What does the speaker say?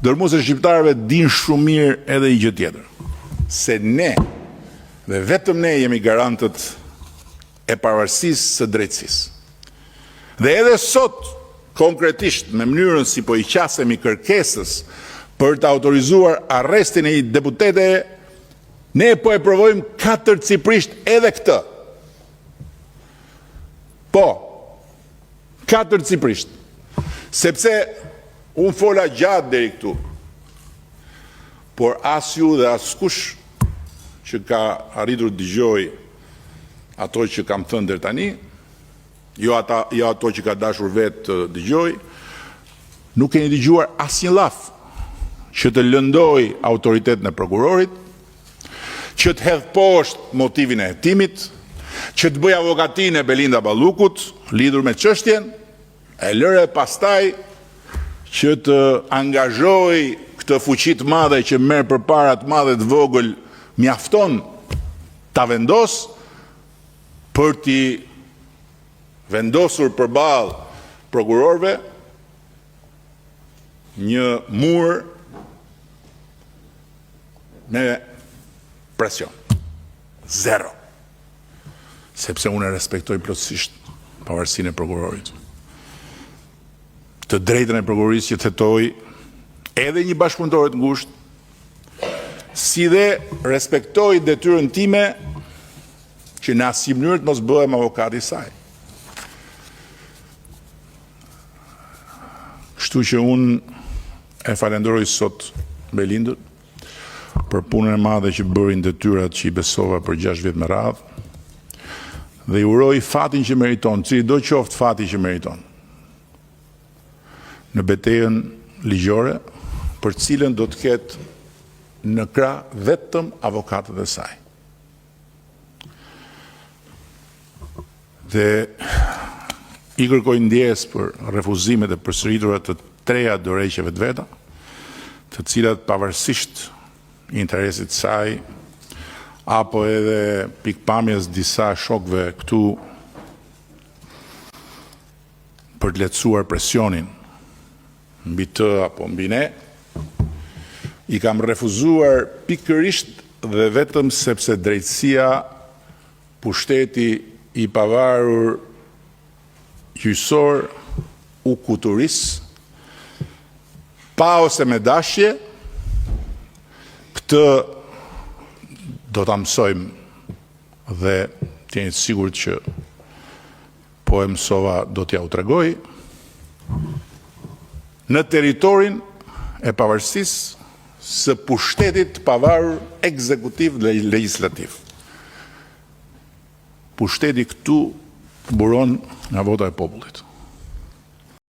Dërmuese shqiptarëve din shumë mirë edhe një gjë tjetër, se ne dhe vetëm ne jemi garantët e pavarësisë së drejtësisë. Dhe edhe sot, konkretisht, me mënyrën si po i qasemi kërkesës për të autorizuar arrestin e një deputete, ne po e provojmë katërcipërisht edhe këtë. Po, katërcipërisht. Sepse unë fola gjatë deri këtu, por as ju dhe as kush që ka arritur dëgjoj ato që kam thënë deri tani, jo ato që ka dashur vetë të dëgjoj, nuk keni dëgjuar asnjë llaf që të lëndoj autoritetin e prokurorit, që të hedh poshtë motivin e hetimit, që të bëj avokatinë e Belinda Ballukut lidhur me çështjen, e lëre pastaj që të angazhoj këtë fuqi të madhe që merr përpara të madhe të vogël, mjafton ta vendos për t'i vendosur përballë prokurorëve një mur me presion. Zero. Sepse unë e respektoj plotësisht pavarësinë e prokurorit. Të drejtën e prokurorisë që të hetoj edhe një bashkëpunëtore të ngushtë, si dhe respektoj detyrën time që në asnjë mënyrë të mos bëhem avokati i saj. Kështu që unë e falenderoj sot Belindën për punën e madhe që bërin detyrat që i besova për 6 vjet me radhë, dhe i uroj fatin që meriton, cili do qoftë fati që meriton, në betejën ligjore, për cilën do të ketë në krah vetëm avokatët e saj. Dhe i kërkoj ndjes për refuzimet e përsëritura të 3 dorëheqjeve të veta, të cilat pavarësisht interesit saj, apo edhe pikpamjes disa shokëve këtu për të lehtësuar presionin mbi të apo mbi ne, i kam refuzuar pikërisht dhe vetëm sepse drejtësia, pushteti i pavarur gjyqësor u kuturis, pa ose me dashje, këtë do ta mësojmë dhe të jeni të sigurt që po e mësova do t'ja u tregoj, në teritorin e pavarësisë së pushtetit pavarur ekzekutiv dhe legjislativ. Pushteti këtu buron nga vota e popullit.